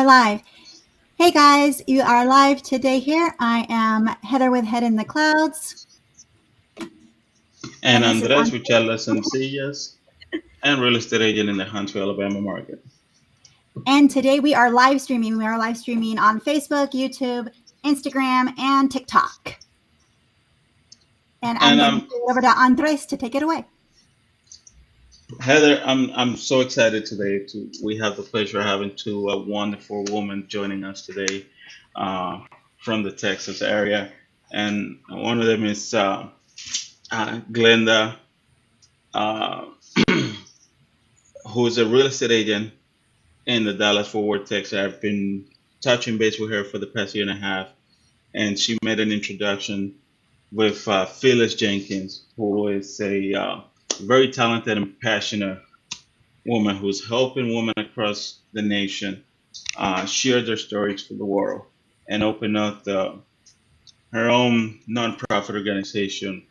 live. Hey guys, you are live today here. I am Heather with Head in the Clouds, And and this is Andres on. with Charlas Sencillas and real estate agent in the Huntsville, Alabama market. And today we are live streaming. We are live streaming on Facebook, YouTube, Instagram, and TikTok. And I'm And going to turn it over to Andres to take it away. Heather, I'm so excited today. We have the pleasure of having two wonderful women joining us today uh, from the Texas area, and one of them is Glenda, uh, who is a real estate agent in the Dallas Fort Worth, Texas. I've been touching base with her for the past year and a half, and she made an introduction with Phyllis Jenkins, who is a very talented and passionate woman who's helping women across the nation share their stories to the world and open up her own nonprofit organization,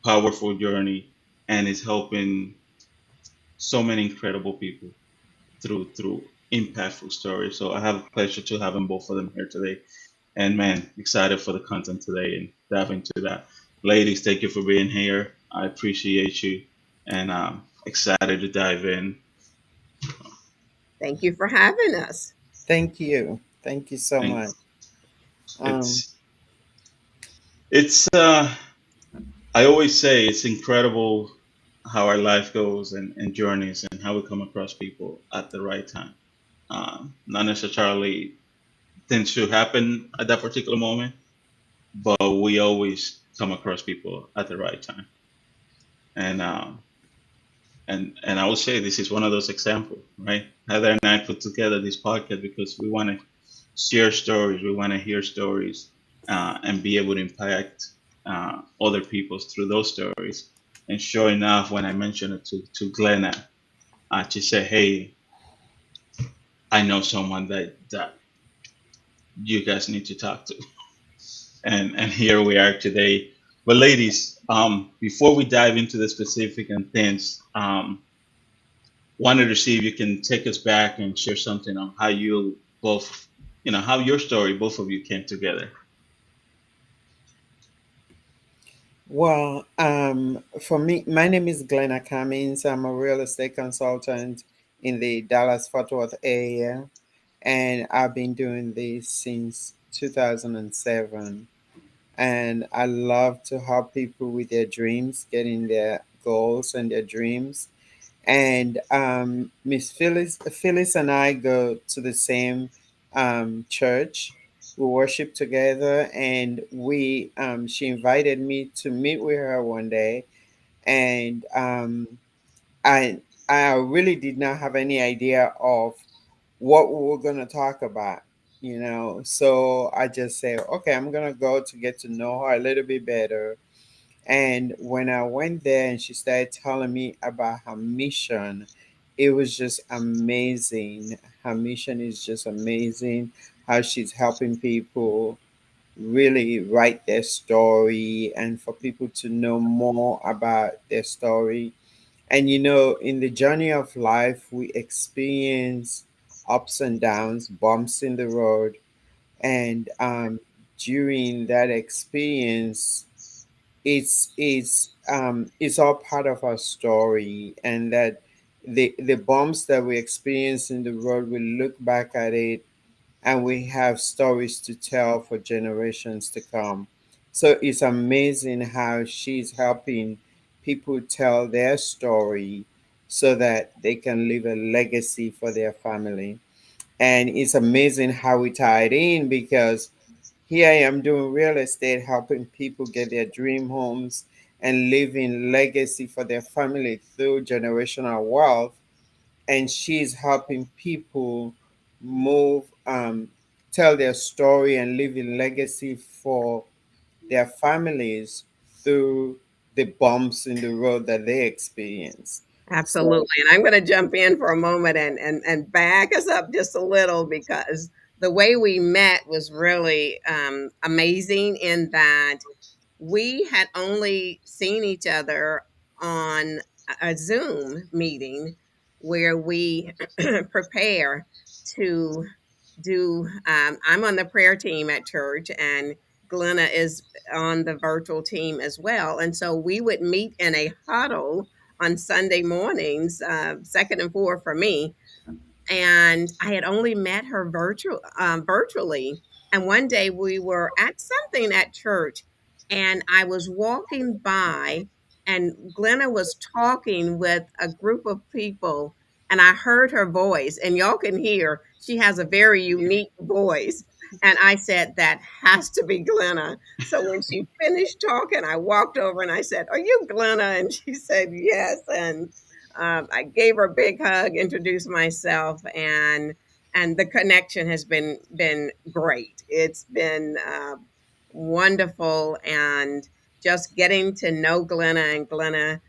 Powerful Journey, and is helping so many incredible people through impactful stories. So I have a pleasure to having both of them here today. And man, excited for the content today and dive into that. Ladies, thank you for being here. I appreciate you and excited to dive in. Thank you for having us. Thank you. Thank you so And much. Um, it's it's I always say it's incredible how our life goes and journeys and how we come across people at the right time. Not necessarily things should happen at that particular moment, but we always come across people at the right time. And and I would say this is one of those examples, right? Heather and I put together this podcast because we want to share stories, we want to hear stories, and be able to impact other people through those stories. And sure enough, when I mentioned it to Glenna, she said, "Hey, I know someone that you guys need to talk to." And here we are today. But ladies, before we dive into the specific and things, wanted to see if you can take us back and share something on how you both, how your story, both of you came together. for me, my name is Glenna Cummings. I'm a real estate consultant in the Dallas Fort Worth area, and I've been doing this since 2007. And I love to help people with their dreams, getting their goals and their dreams. And Miss Phyllis and I go to the same church. We worship together, and we she invited me to meet with her one day, and I I really did not have any idea of what we were gonna talk about. So I just said, okay, I'm gonna go to get to know her a little bit better. And when I went there and she started telling me about her mission, it was just amazing. Her mission is just amazing. How she's helping people really write their story and for people to know more about their story. And in the journey of life, we experience ups and downs, bumps in the road. And during that experience, it's all part of our story, and that the bumps that we experience in the road, we look back at it and we have stories to tell for generations to come. So it's amazing how she's helping people tell their story so that they can leave a legacy for their family. And it's amazing how we tie it in, because here I am doing real estate, helping people get their dream homes and leaving legacy for their family through generational wealth. And she's helping people move, tell their story and leave a legacy for their families through the bumps in the road that they experience. So, Absolutely. And I'm going to jump in for a moment and back us up just a little, because the way we met was really amazing, in that we had only seen each other on a Zoom meeting where we prepare to do, I'm on the prayer team at church, and Glenna is on the virtual team as well. And so we would meet in a huddle on Sunday mornings, second and fourth for me, and I had only met her virtually. And one day we were at something at church, and I was walking by, and Glenna was talking with a group of people, and I heard her voice, and y'all can hear she has a very unique voice. And I said, that has to be Glenna. So when she finished talking, I walked over and I said, "Are you Glenna?" And she said, "Yes." And I gave her a big hug, introduced myself, and the connection has been great. It's been wonderful, and just getting to know Glenna and Glenna,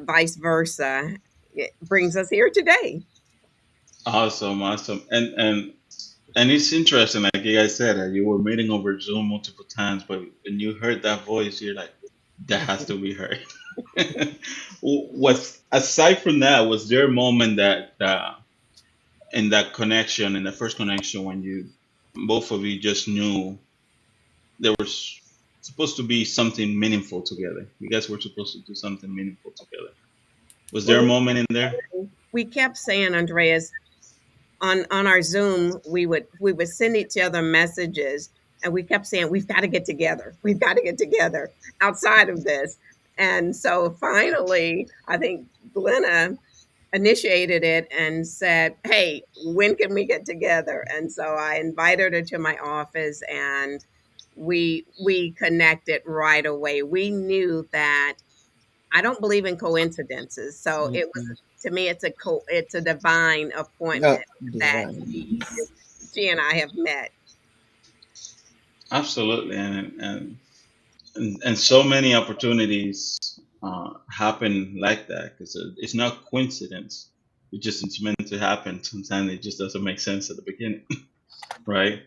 vice versa, it brings us here today. Awesome, awesome. And it's interesting, like you guys said, you were meeting over Zoom multiple times, but when you heard that voice, you're like, that has to be her. Was aside from that, was there a moment that in that connection, in the first connection, when you both of you just knew there was supposed to be something meaningful together? You guys were supposed to do something meaningful together. Was there a Well, moment in there? we kept saying, Andreas, on our Zoom, we would send each other messages, and we kept saying, "We've got to get together. We've got to get together outside of this." And so finally, I think Glenna initiated it and said, "Hey, when can we get together?" And so I invited her to my office, and we connected right away. We knew that I don't believe in coincidences, so it was, Mhm. to me, it's a divine Not appointment that divine. she and I have met. Absolutely, and so many opportunities happen like that because it's not coincidence. It's meant to happen. Sometimes it just doesn't make sense at the beginning, right?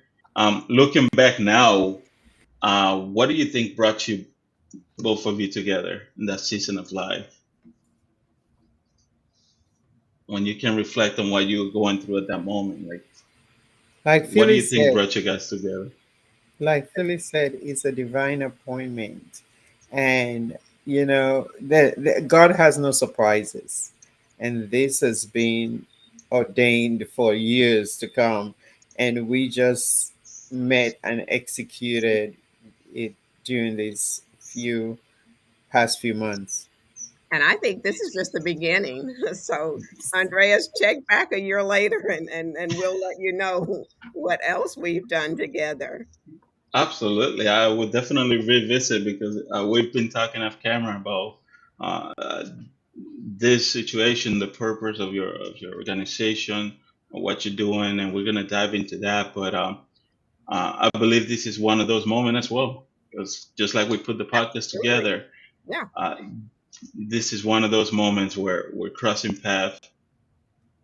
Looking back now, what do you think brought you both of you together in that season of life? When you can reflect on what you were going through at that moment, like Like what do you Phyllis think said, brought you guys together? it's a divine appointment, and that God has no surprises, and this has been ordained for years to come, and we just met and executed it during these few months. And I think this is just the beginning. So, Andreas, check back a year later, and we'll let you know what else we've done together. Absolutely, I would definitely revisit because we've been talking off camera about uh, this situation, the purpose of your organization, what you're doing, and we're gonna dive into that. But I believe this is one of those moments as well, because just like we put the podcast Absolutely. together, Yeah. uh, this is one of those moments where we're crossing paths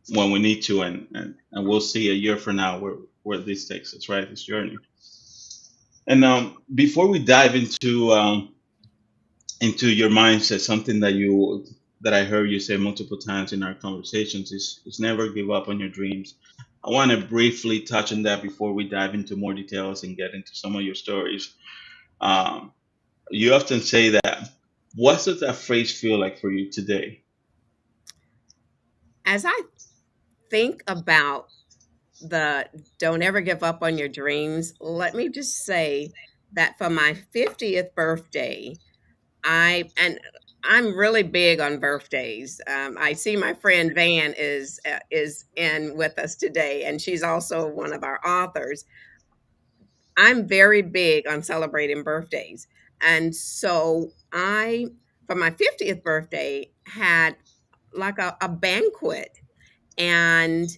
when we need to, and we'll see a year from now where this takes us, right? This journey. And before we dive into your mindset, something that I heard you say multiple times in our conversations is never give up on your dreams. I want to briefly touch on that before we dive into more details and get into some of your stories. Um, you often say that. What does that phrase feel like for you today? As I think about the don't ever give up on your dreams, let me just say that for my 50th birthday, and I'm really big on birthdays. I see my friend Van is in with us today, and she's also one of our authors. I'm very big on celebrating birthdays, and so I, for my 50th birthday, had like a banquet, and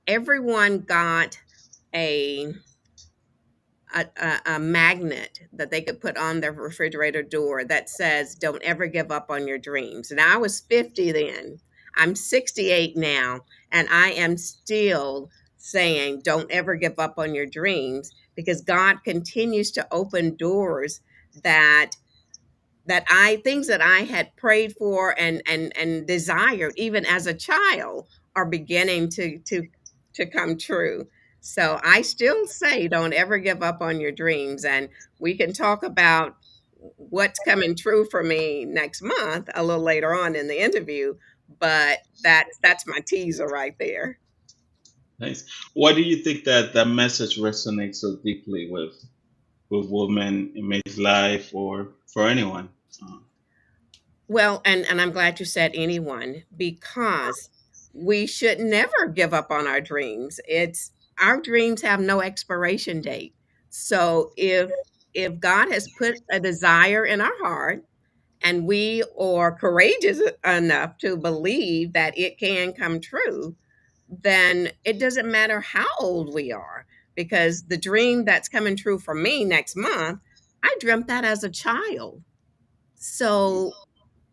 everyone got a a magnet that they could put on their refrigerator door that says, "Don't ever give up on your dreams." And I was 50 then. I'm 68 now, and I am still saying, "Don't ever give up on your dreams," because God continues to open doors that I things that I had prayed for and desired even as a child are beginning to come true. So I still say don't ever give up on your dreams. And we can talk about what's coming true for me next month a little later on in the interview, but that's my teaser right there. Nice. Why do you think that that message resonates so deeply with women in midlife or for anyone? Uh, Well, and I'm glad you said anyone, because we should never give up on our dreams. It's our dreams have no expiration date. So if God has put a desire in our heart and we are courageous enough to believe that it can come true, then it doesn't matter how old we are, because the dream that's coming true for me next month, I dreamt that as a child. So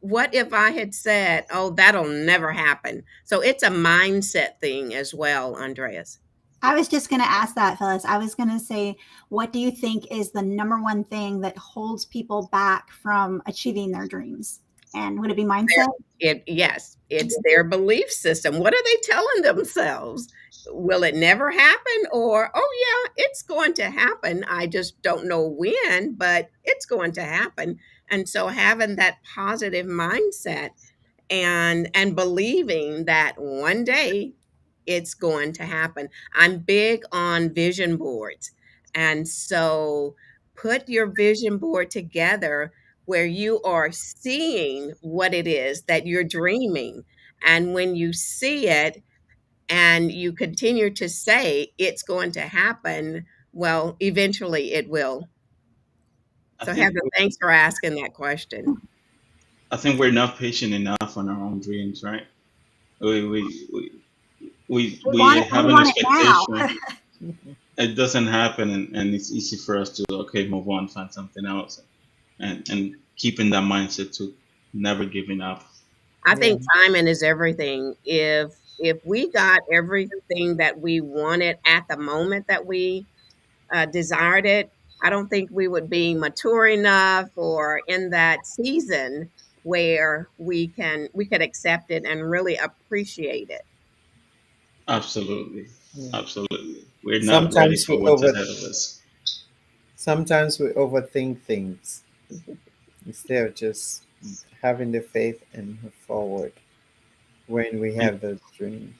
what if I had said, "Oh, that'll never happen?" So it's a mindset thing as well, Andreas. I was just going to ask that, Phyllis. I was going to say, what do you think is the number one thing that holds people back from achieving their dreams? And would it be mindset? Yes, it's their belief system. What are they telling themselves? Will it never happen? Or, oh, yeah, it's going to happen. I just don't know when, but it's going to happen. And so having that positive mindset and believing that one day it's going to happen. I'm big on vision boards. And so put your vision board together where you are seeing what it is that you're dreaming. And when you see it and you continue to say it's going to happen, well, eventually it will. I So, think Heather, thanks for asking that question. I think we're not patient enough on our own dreams, right? We we we we We have an want it now. expectation. It doesn't happen, and it's easy for us to okay move on, find something else, and keeping that mindset to never giving up. I Yeah. think timing is everything. If we got everything that we wanted at the moment that we desired it, I don't think we would be mature enough or in that season where we could accept it and really appreciate it. Absolutely, Yeah. absolutely. We're not ready Sometimes for we what's over ahead of us. sometimes we overthink things instead of just having the faith and move forward when we And have those dreams.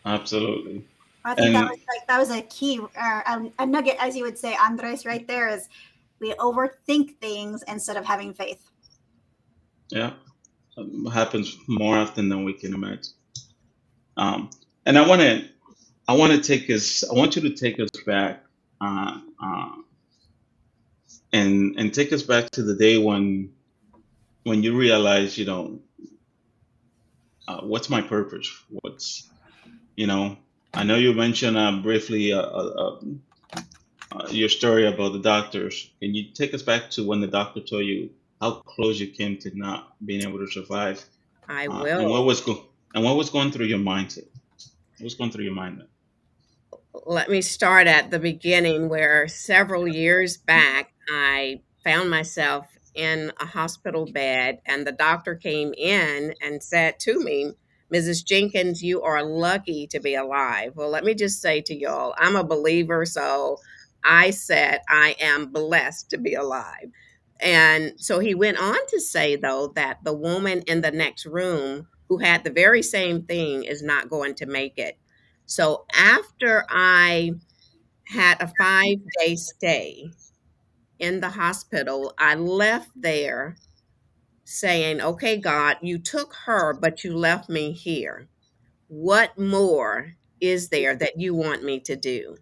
absolutely, I think and that was a key, a nugget, as you would say, Andres, right there. Is we overthink things instead of having faith. yeah, happens more often than we can imagine. Um, and I want to take us. I want you to take us back, uh, uh, and take us back to the day when you realize, what's my purpose? What's you know. I know you mentioned briefly your story about the doctors. Can you take us back to when the doctor told you how close you came to not being able to survive, I and will. what was going through your mindset? What was going through your mind then? Let me start at the beginning, where several years back I found myself in a hospital bed, and the doctor came in and said to me, "Mrs. Jenkins, you are lucky to be alive." Well, let me just say to y'all, I'm a believer, so I said I am blessed to be alive. And so he went on to say, though, that the woman in the next room who had the very same thing is not going to make it. So after I had a 5-day stay in the hospital, I left there saying, "Okay, God, you took her, but you left me here. What more is there that you want me to do?"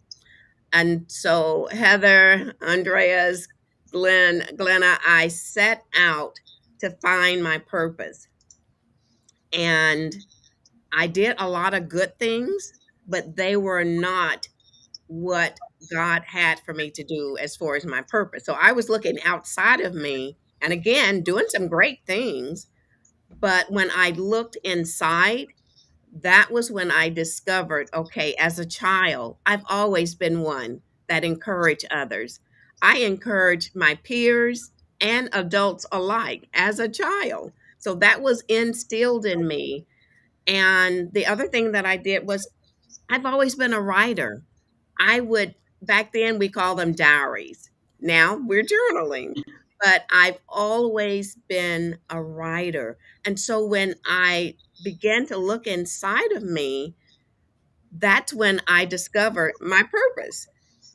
And so, Heather, Andreas, Glenna, I set out to find my purpose. And I did a lot of good things, but they were not what God had for me to do as far as my purpose. So I was looking outside of me and again doing some great things. But when I looked inside, that was when I discovered, okay, as a child, I've always been one that encouraged others. I encouraged my peers and adults alike as a child. So that was instilled in me. And the other thing that I did was I've always been a writer. I would, back then we called them diaries. Now we're journaling, but I've always been a writer. And so when I began to look inside of me, that's when I discovered my purpose.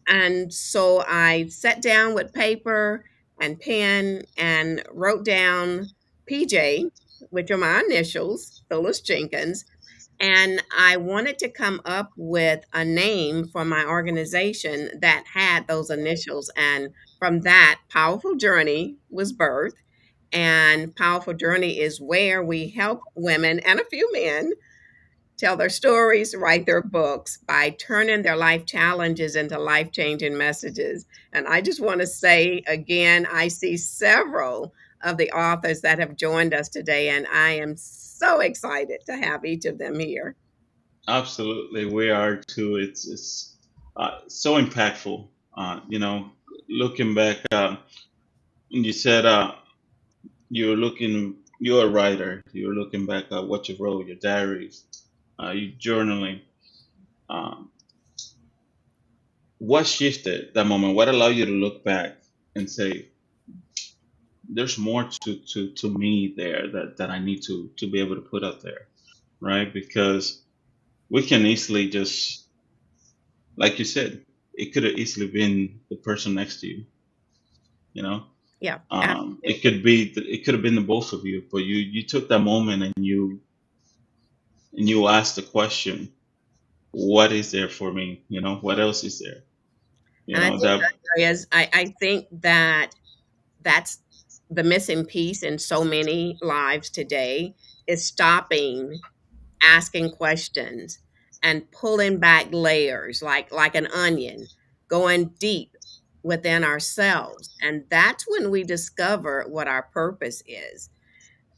And so I sat down with paper and pen and wrote down PJ, which are my initials, Phyllis Jenkins, and I wanted to come up with a name for my organization that had those initials. And from that, Powerful Journey was birthed. And Powerful Journey is where we help women and a few men tell their stories, write their books by turning their life challenges into life changing messages. And I just want to say again, I see several of the authors that have joined us today, and I am so excited to have each of them here. Absolutely, we are too. It's so impactful. Looking back, you said you're a writer. You're looking back at what you wrote, your diaries, you journaling. Um, what shifted that moment? What allowed you to look back and say, "There's more to me there that I need to be able to put out there," right? Because we can easily just, like you said, it could have easily been the person next to you. You know, Yeah, it could have been the both of you, but you took that moment and you asked the question, "What is there for me? What else is there?" You and I know think that that is, I think that that's the missing piece in so many lives today is stopping asking questions and pulling back layers like an onion, going deep within ourselves. And that's when we discover what our purpose is.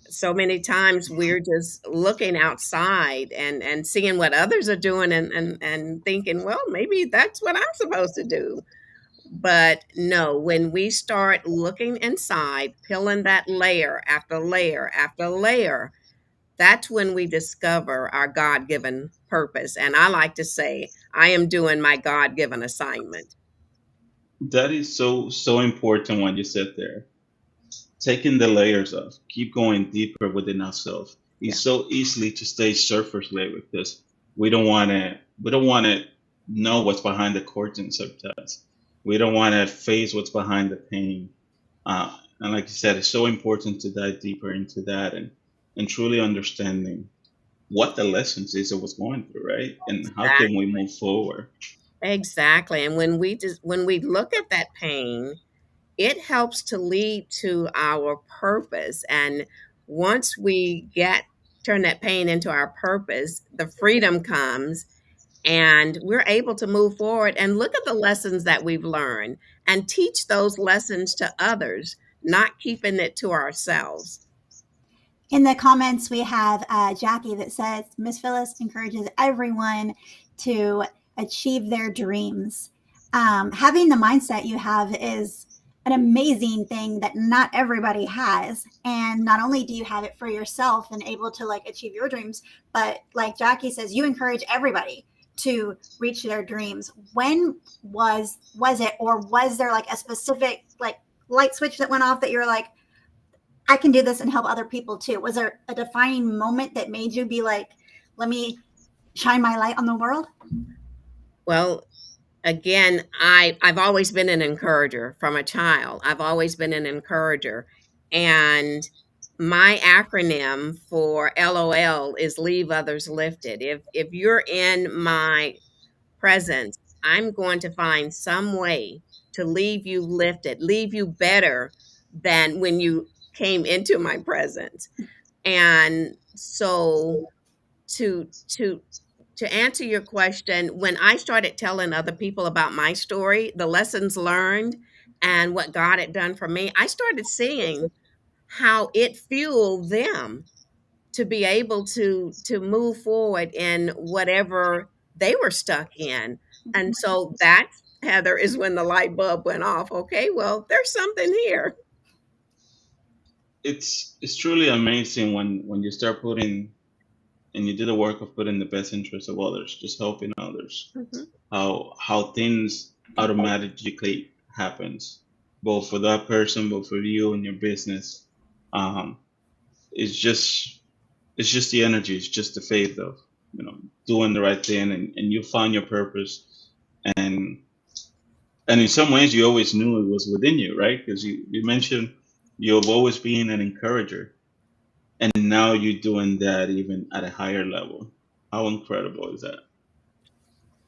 So many times we're just looking outside and seeing what others are doing and thinking, well, maybe that's what I'm supposed to do. But no, when we start looking inside, peeling that layer after layer after layer, that's when we discover our God given purpose. And I like to say, I am doing my God given assignment. that is so important when you sit there, taking the layers off, keep going deeper within ourselves. Yeah, It's so easily to stay surface level because we don't want to know what's behind the curtain sometimes. We don't want to face what's behind the pain. And like you said, it's so important to dive deeper into that and truly understanding what the lessons is of what's going through, right? And how can we move forward? exactly. And when we look at that pain, it helps to lead to our purpose. And once we get turn that pain into our purpose, the freedom comes and we're able to move forward and look at the lessons that we've learned and teach those lessons to others, not keeping it to ourselves. In the comments, we have Jackie that says Miss Phyllis encourages everyone to achieve their dreams. Having the mindset you have is an amazing thing that not everybody has. And not only do you have it for yourself and able to like achieve your dreams, but like Jackie says, you encourage everybody to reach their dreams. When was it, or was there like a specific like light switch that went off that you're like, I can do this and help other people too? Was there a defining moment that made you be like, let me shine my light on the world? Well, again, I've always been an encourager from a child. I've always been an encourager. And my acronym for LOL is leave others lifted. If you're in my presence, I'm going to find some way to leave you lifted, leave you better than when you came into my presence. And so to to answer your question, when I started telling other people about my story, the lessons learned and what God had done for me, I started seeing how it fueled them to be able to move forward in whatever they were stuck in. And so that, Heather, is when the light bulb went off. Okay, well, there's something here. It's truly amazing when you start putting and you do the work of putting the best interest of others, just helping others, Mhm. how things automatically happens, both for that person, both for you and your business. Um, it's just it's just the energy, it's just the faith of doing the right thing, and you find your purpose, and and in some ways you always knew it was within you, right? Because you mentioned you've always been an encourager, and now you're doing that even at a higher level. How incredible is that?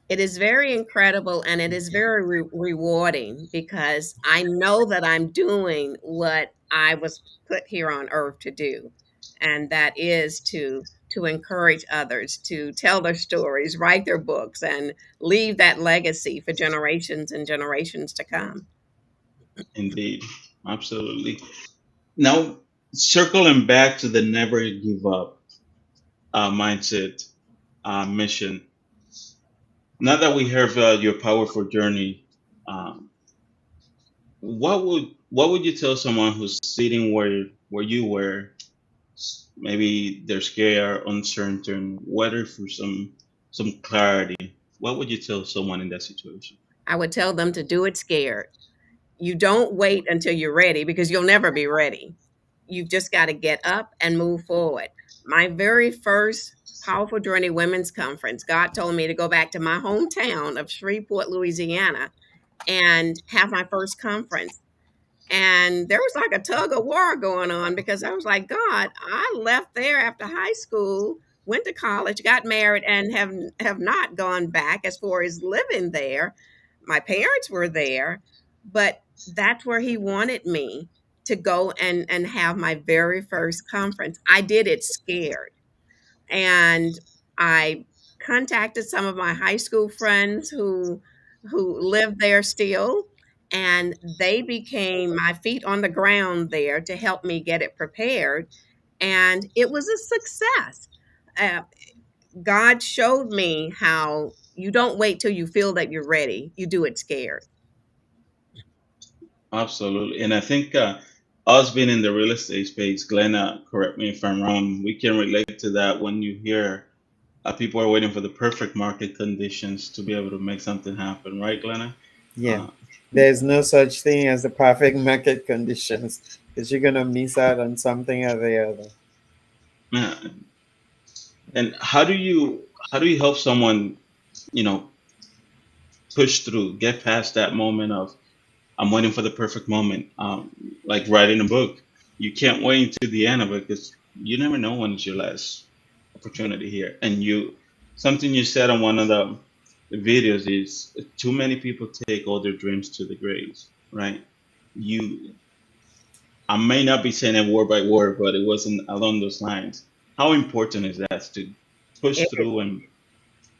It is very incredible and it is very rewarding because I know that I'm doing what I was put here on earth to do. And that is to encourage others to tell their stories, write their books, and leave that legacy for generations and generations to come. Indeed, absolutely. Now, circling back to the never give up mindset mission. Now that we heard your powerful journey, um, what would you tell someone who's sitting where you were? Maybe they're scared, uncertain, whether for some clarity. What would you tell someone in that situation? I would tell them to do it scared. You don't wait until you're ready because you'll never be ready. You've just got to get up and move forward. My very first Powerful Journey Women's Conference, God told me to go back to my hometown of Shreveport, Louisiana, and have my first conference. And there was like a tug of war going on because I was like, God, I left there after high school, went to college, got married, and have not gone back as far as living there. My parents were there, but that's where he wanted me to go and have my very first conference. I did it scared. And I contacted some of my high school friends who live there still, and they became my feet on the ground there to help me get it prepared, and it was a success. Uh, God showed me how you don't wait till you feel that you're ready. You do it scared. Absolutely. And I think us being in the real estate space, Glenna, correct me if I'm wrong, we can relate to that when you hear people are waiting for the perfect market conditions to be able to make something happen, right, Glenna? Yeah, Uh, there's no such thing as the perfect market conditions because you're gonna miss out on something or the other. yeah. And how do you help someone, you know, push through, get past that moment of I'm waiting for the perfect moment, like writing a book. You can't wait until the end of it because you never know when it's your last opportunity here. And something you said on one of the videos is too many people take all their dreams to the graves, right? You, I may not be saying it word by word, but it wasn't along those lines. How important is that to push through and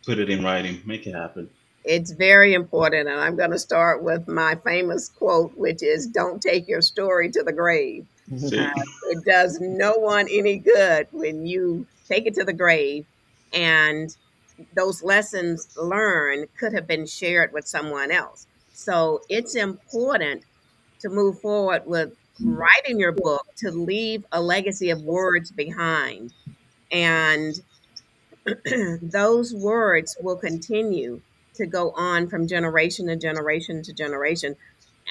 put it in writing, make it happen? It's very important. And I'm going to start with my famous quote, which is don't take your story to the grave. Uh, See, it does no one any good when you take it to the grave and those lessons learned could have been shared with someone else. So it's important to move forward with writing your book to leave a legacy of words behind. And those words will continue to go on from generation to generation to generation.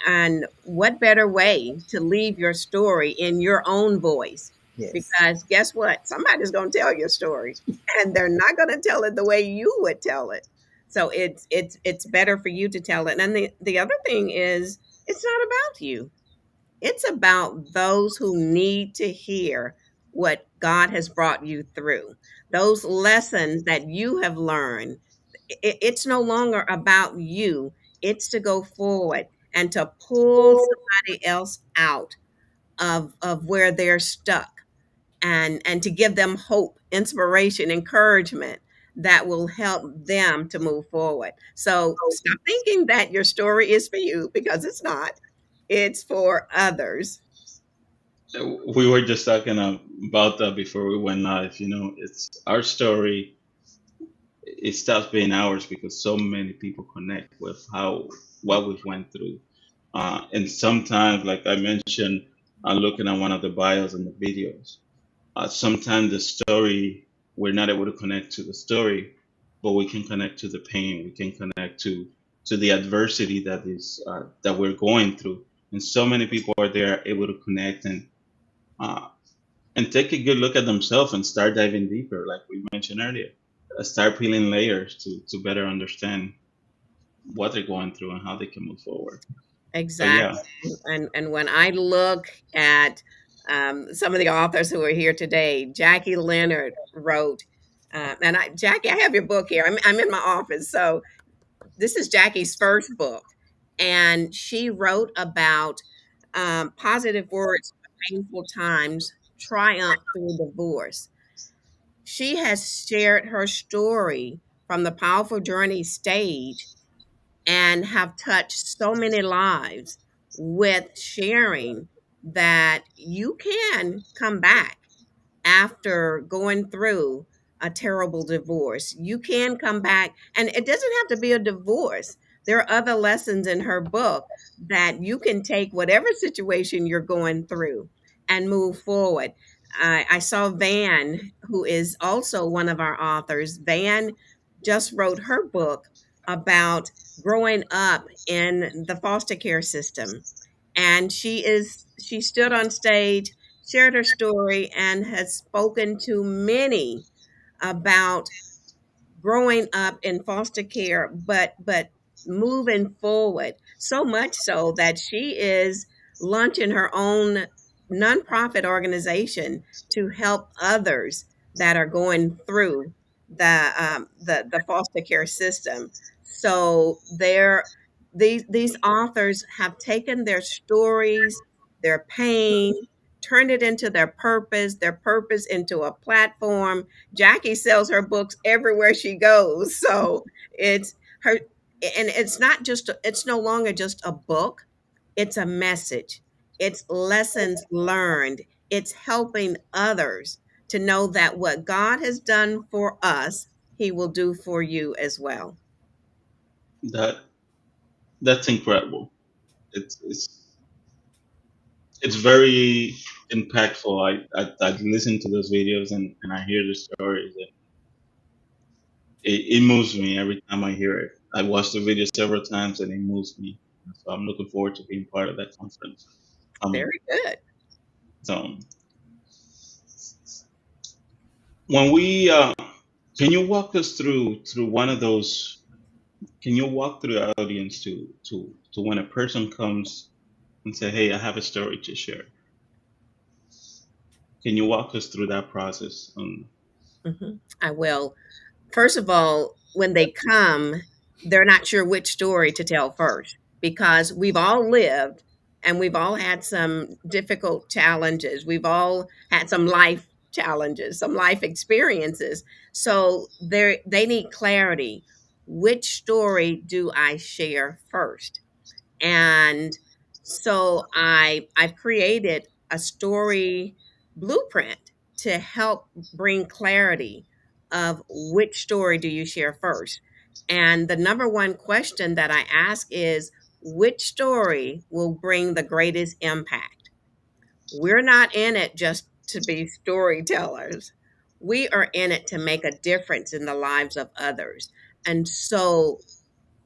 And what better way to leave your story in your own voice? Yes. Because guess what? Somebody's going to tell your story, and they're not going to tell it the way you would tell it. So it's better for you to tell it. And the other thing is, it's not about you. It's about those who need to hear what God has brought you through. Those lessons that you have learned. It's no longer about you. It's to go forward and to pull somebody else out of where they're stuck and to give them hope, inspiration, encouragement that will help them to move forward. So stop thinking that your story is for you because it's not. It's for others. we were just talking about that before we went live. It's our story. It stops being ours because so many people connect with what we've went through. And sometimes, like I mentioned, looking at one of the bios and the videos, sometimes the story we're not able to connect to the story, but we can connect to the pain. We can connect to the adversity that is that we're going through. And so many people are there able to connect uh, and take a good look at themselves and start diving deeper, like we mentioned earlier. Start peeling layers to better understand what they're going through and how they can move forward. So yeah, Exactly. And when I look at some of the authors who are here today, Jackie Leonard wrote, Jackie, I have your book here. I'm in my office. So this is Jackie's first book. And she wrote about positive words for painful times, triumph through divorce. She has shared her story from the powerful journey stage and have touched so many lives with sharing that you can come back after going through a terrible divorce. You can come back, and it doesn't have to be a divorce. There are other lessons in her book that you can take whatever situation you're going through and move forward. I saw Van, who is also one of our authors. Van just wrote her book about growing up in the foster care system, and she stood on stage, shared her story, and has spoken to many about growing up in foster care, but moving forward, so much so that she is launching her own nonprofit organization to help others that are going through the foster care system. So these authors have taken their stories, their pain, turned it into their purpose into a platform. Jackie sells her books everywhere she goes. So it's her, and it's no longer just a book, it's a message. It's lessons learned. It's helping others to know that what God has done for us, he will do for you as well. that that's incredible. It's it's very impactful. I listen to those videos and I hear the stories. And it moves me every time I hear it. I watched the video several times and it moves me. So I'm looking forward to being part of that conference. Um, Very good. so when we can you walk us through one of those? Can you walk through the audience to when a person comes and say, "Hey, I have a story to share." Can you walk us through that process? I will. First of all, when they come, they're not sure which story to tell first because we've all lived and we've all had some difficult challenges. We've all had some life challenges, some life experiences. So they need clarity. Which story do I share first? And so I've created a story blueprint to help bring clarity of which story do you share first. And the number one question that I ask is which story will bring the greatest impact? We're not in it just to be storytellers. We are in it to make a difference in the lives of others. And so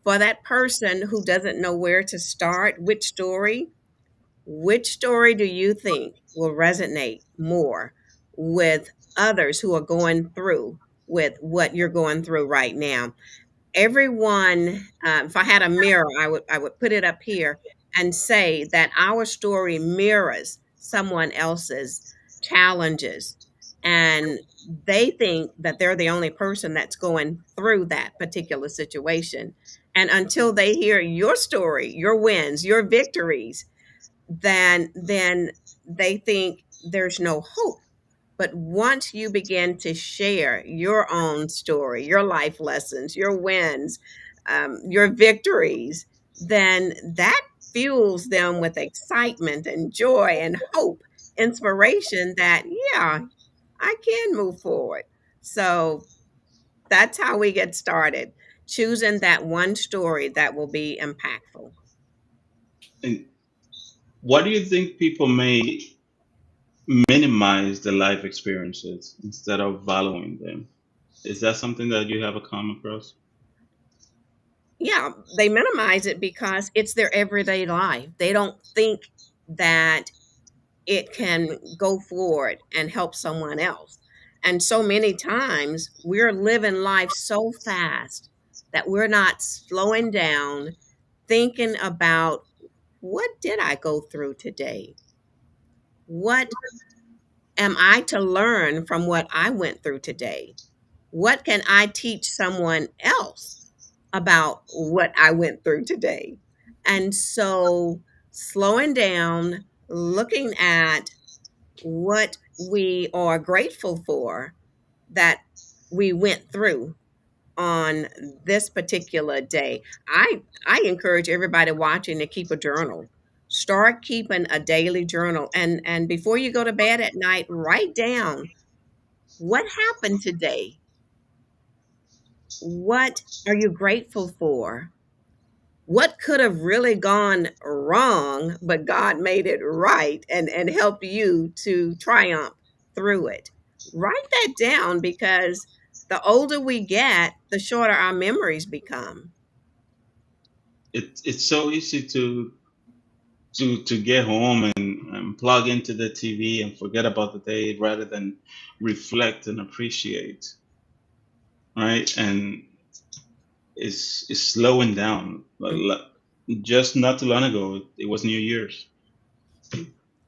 for that person who doesn't know where to start, which story do you think will resonate more with others who are going through with what you're going through right now? Everyone, if I had a mirror, I would put it up here and say that our story mirrors someone else's challenges, and they think that they're the only person that's going through that particular situation. And until they hear your story, your wins, your victories, then they think there's no hope. But once you begin to share your own story, your life lessons, your wins, your victories, then that fuels them with excitement and joy and hope, inspiration that, yeah, I can move forward. So that's how we get started, choosing that one story that will be impactful. And what do you think people may minimize the life experiences instead of valuing them. Is that something that you have come across? Yeah, they minimize it because it's their everyday life. They don't think that it can go forward and help someone else. And so many times we're living life so fast that we're not slowing down, thinking about what did I go through today? What am I to learn from what I went through today? What can I teach someone else about what I went through today? And so slowing down, looking at what we are grateful for that we went through on this particular day. I encourage everybody watching to keep a journal. Start keeping a daily journal, and before you go to bed at night, write down what happened today. What are you grateful for? What could have really gone wrong, but God made it right and helped you to triumph through it. Write that down because the older we get, the shorter our memories become. It's so easy to get home and plug into the TV and forget about the day rather than reflect and appreciate, right? And it's slowing down. Just not too long ago, it was New Year's.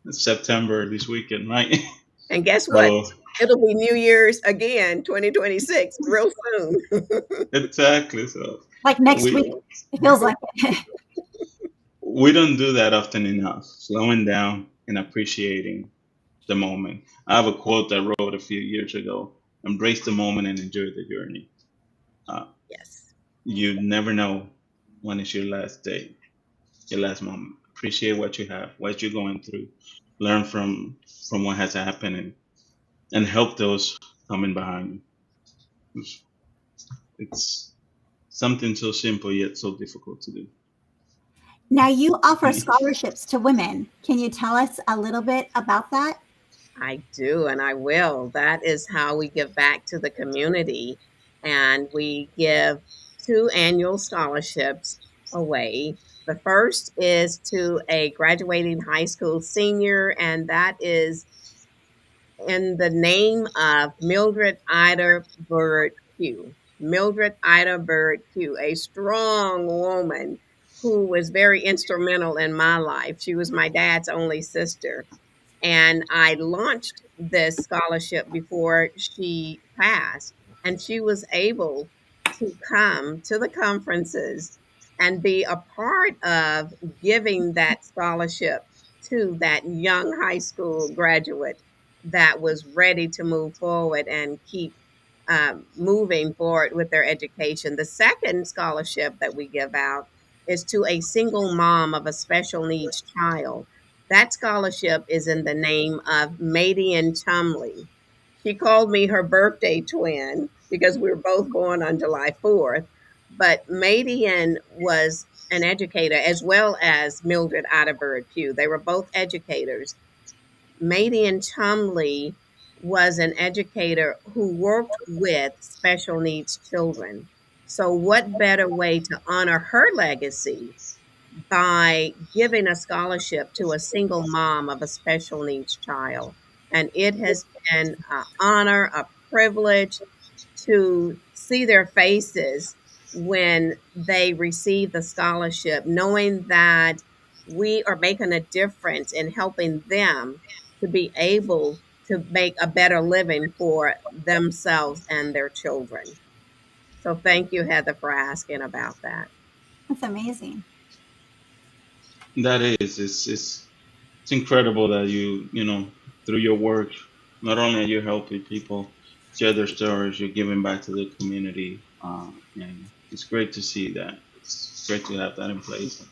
It's September this weekend, right? And guess what? So It'll be New Year's again, 2026, real soon. exactly. So Like next week, we it feels like it. we don't do that often enough. Slowing down and appreciating the moment. I have a quote I wrote a few years ago: "Embrace the moment and enjoy the journey." Uh, Yes. you never know when it's your last day, your last moment. Appreciate what you have, what you're going through. Learn from what has happened, and help those coming behind you. It's something so simple yet so difficult to do. Now, you offer scholarships to women. Can you tell us a little bit about that? I do, and I will. That is how we give back to the community. And we give two annual scholarships away. The first is to a graduating high school senior, and that is in the name of Mildred Ida Bird Pugh. Mildred Ida Bird Pugh, a strong woman who was very instrumental in my life. She was my dad's only sister, and I launched this scholarship before she passed, and she was able to come to the conferences and be a part of giving that scholarship to that young high school graduate that was ready to move forward and keep moving forward with their education. The second scholarship that we give out is to a single mom of a special needs child. That scholarship is in the name of Madian Chumley. She called me her birthday twin because we were both born on July 4th. But Madian was an educator as well as Mildred Otterbird Pugh. They were both educators. Madian Chumley was an educator who worked with special needs children. So, what better way to honor her legacy by giving a scholarship to a single mom of a special needs child? And it has been an honor, a privilege to see their faces when they receive the scholarship, knowing that we are making a difference in helping them to be able to make a better living for themselves and their children. So thank you, Heather, for asking about that. That's amazing. That is, it's incredible that through your work, not only are you helping people share their stories, you're giving back to the community, and it's great to see that. It's great to have that in place.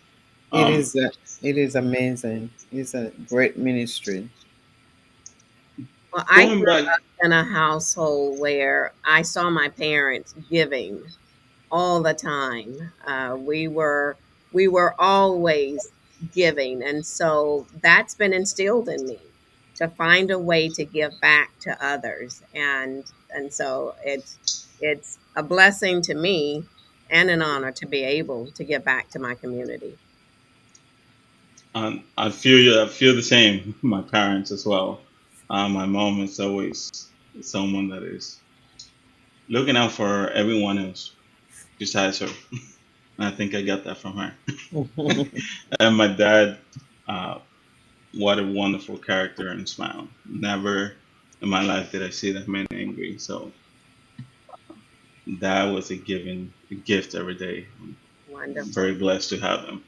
It Um, is it is amazing. It's a great ministry. Well, I going grew back, up in a household where I saw my parents giving all the time. We were always giving, and so that's been instilled in me. to find a way to give back to others. And so it's a blessing to me and an honor to be able to give back to my community. I feel you. I feel the same. My parents as well. My mom is always someone that is looking out for everyone else besides her. And I think I got that from her. And my dad, uh, what a wonderful character and smile. Never in my life did I see that man angry. So that was a gift every day. I'm Wonderful. very blessed to have them.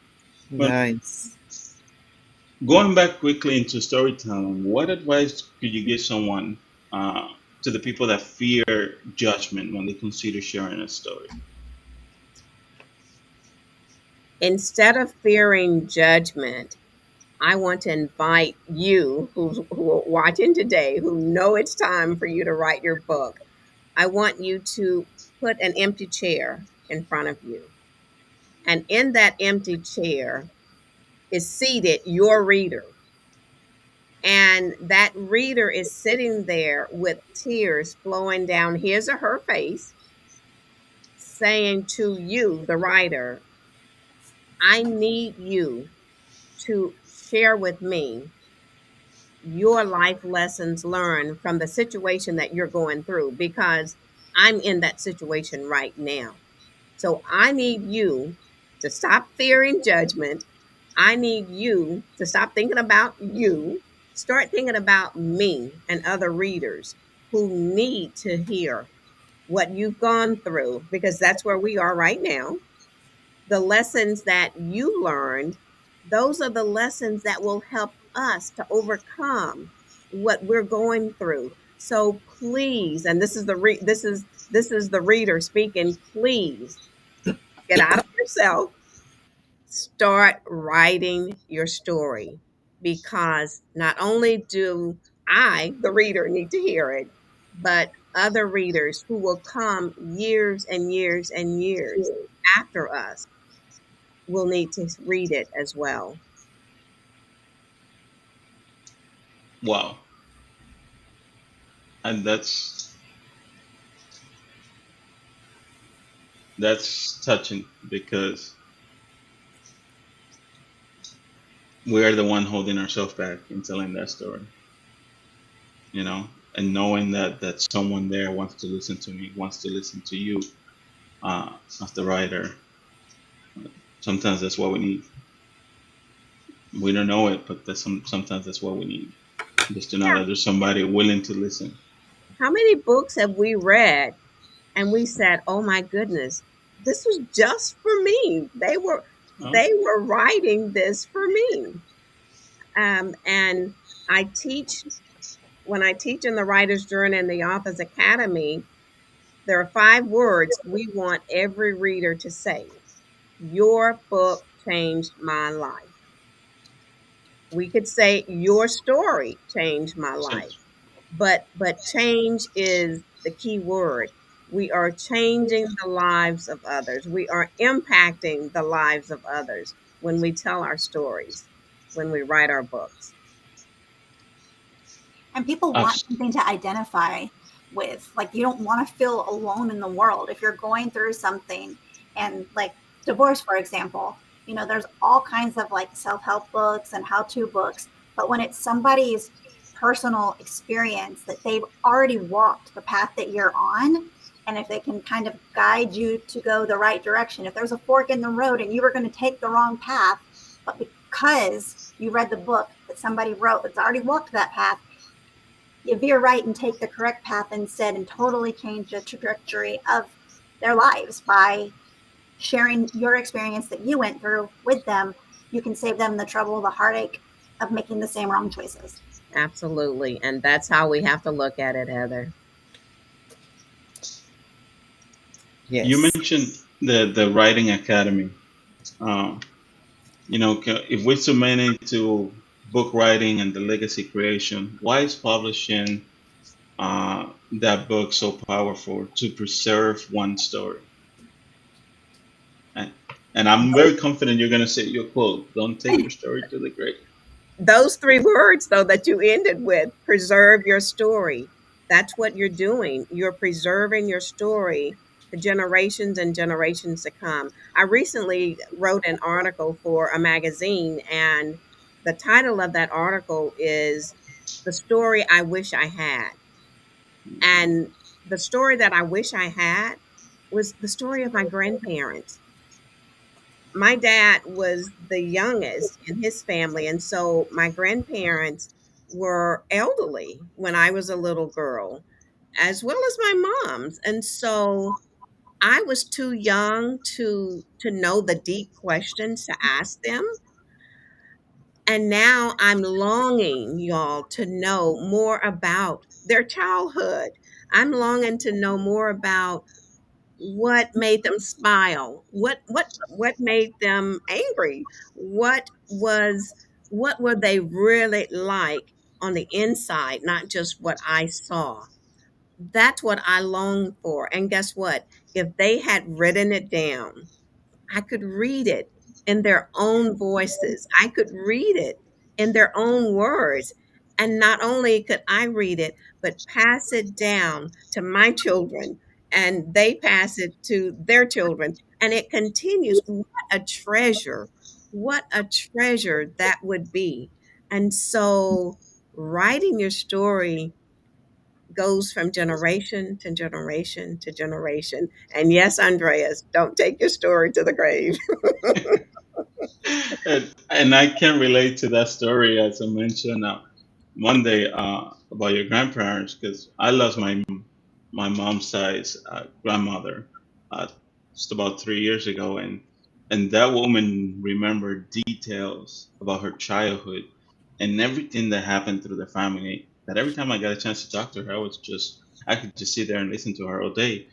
But Nice. going back quickly into storytelling, what advice could you give someone, uh, to the people that fear judgment when they consider sharing a story? Instead of fearing judgment, I want to invite you who are watching today, who know it's time for you to write your book. I want you to put an empty chair in front of you. And in that empty chair is seated your reader. And that reader is sitting there with tears flowing down his or her face, saying to you, the writer, I need you to share with me your life lessons learned from the situation that you're going through because I'm in that situation right now. So I need you to stop fearing judgment. I need you to stop thinking about you, start thinking about me and other readers who need to hear what you've gone through because that's where we are right now. The lessons that you learned, those are the lessons that will help us to overcome what we're going through. So please, and this is the reader speaking, please get out of yourself, start writing your story because not only do I, the reader, need to hear it, but other readers who will come years and years and years after us will need to read it as well. Wow. And that's touching because we are the one holding ourselves back in telling that story, you know, and knowing that someone there wants to listen to me, wants to listen to you, as the writer. Sometimes that's what we need. We don't know it, but sometimes that's what we need. Just to know Yeah. that there's somebody willing to listen. How many books have we read and we said, "Oh my goodness, this was just for me. Oh, They were writing this for me." And I teach when I teach in the Writer's Journey and the Author's Academy, there are 5 words we want every reader to say. Your book changed my life. We could say your story changed my life. yes. But change is the key word. We are changing the lives of others. We are impacting the lives of others when we tell our stories, when we write our books. And people want Abs- something to identify with. Like, you don't want to feel alone in the world if you're going through something. And like divorce, for example, there's all kinds of like self-help books and how-to books, but when it's somebody's personal experience that they've already walked the path that you're on, and if they can kind of guide you to go the right direction, if there's a fork in the road and you were going to take the wrong path, but because you read the book that somebody wrote that's already walked that path, you veer right and take the correct path instead and totally change the trajectory of their lives by sharing your experience that you went through with them. You can save them the trouble, the heartache of making the same wrong choices. Absolutely. And that's how we have to look at it, Heather. you Yes. mentioned the writing academy. Um, if we're so many to book writing and the legacy creation, why is publishing, that book so powerful to preserve one story? And, and I'm very confident you're going to say your quote, don't take your story to the grave. those three words, though, that you ended with, preserve your story. That's what you're doing. You're preserving your story to generations and generations to come. I recently wrote an article for a magazine, and the title of that article is The Story I Wish I Had. And the story that I wish I had was the story of my grandparents. My dad was the youngest in his family, and so my grandparents were elderly when I was a little girl, as well as my mom's. And so I was too young to know the deep questions to ask them. And now I'm longing, y'all, to know more about their childhood. I'm longing to know more about what made them smile, what made them angry, what were they really like on the inside, not just what I saw. That's what I long for. And guess what, if they had written it down, I could read it in their own voices. I could read it in their own words. And not only could I read it, but pass it down to my children, and they pass it to their children. And it continues. What a treasure. What a treasure that would be. And so writing your story goes from generation to generation to generation. And yes, Andreas, don't take your story to the grave. And I can relate to that story as I mentioned one day about your grandparents because I lost my mom's side's grandmother uh, just about 3 years ago, and that woman remembered details about her childhood and everything that happened through the family. That every time I got a chance to talk to her, I could just sit there and listen to her all day.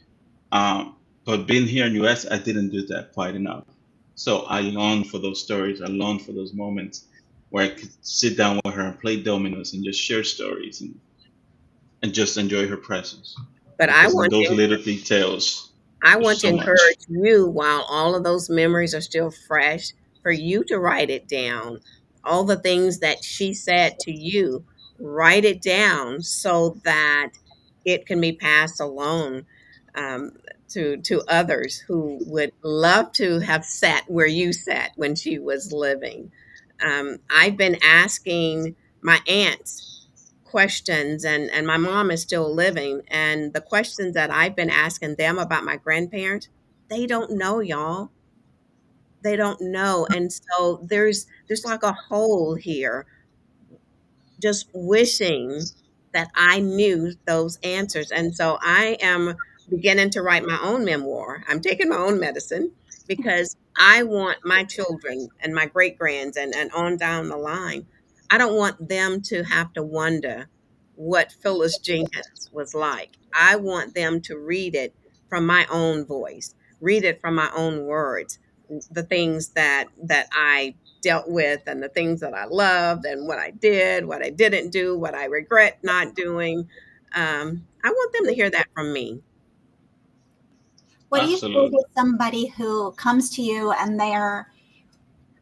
But being here in US, I didn't do that quite enough. So I long for those stories. I long for those moments where I could sit down with her and play dominoes and just share stories and just enjoy her presence. But Because in those little details, I there's want to so much. encourage you, while all of those memories are still fresh, for you to write it down. All the things that she said to you, write it down so that it can be passed along, um, to others who would love to have sat where you sat when she was living. I've been asking my aunts questions, and my mom is still living, and the questions that I've been asking them about my grandparents, they don't know, y'all. They don't know. And so there's like a hole here, just wishing that I knew those answers. And so I am beginning to write my own memoir. I'm taking my own medicine because I want my children and my great grands and on down the line. I don't want them to have to wonder what Phyllis Jenkins was like. I want them to read it from my own voice, read it from my own words, the things that I dealt with, and the things that I loved, and what I did, what I didn't do, what I regret not doing. I want them to hear that from me. What do you say Absolutely. to somebody who comes to you and they're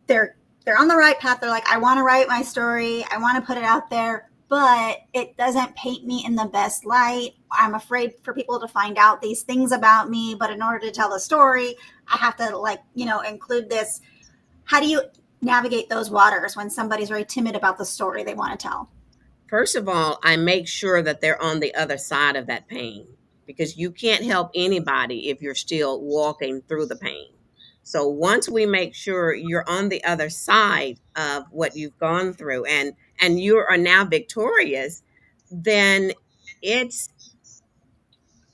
they're on the right path? They're like, I want to write my story, I want to put it out there, but it doesn't paint me in the best light. I'm afraid for people to find out these things about me, but in order to tell the story, I have to include this. How do you navigate those waters when somebody's very timid about the story they want to tell? First of all, I make sure that they're on the other side of that pain, because you can't help anybody if you're still walking through the pain. So once we make sure you're on the other side of what you've gone through, and you are now victorious, then it's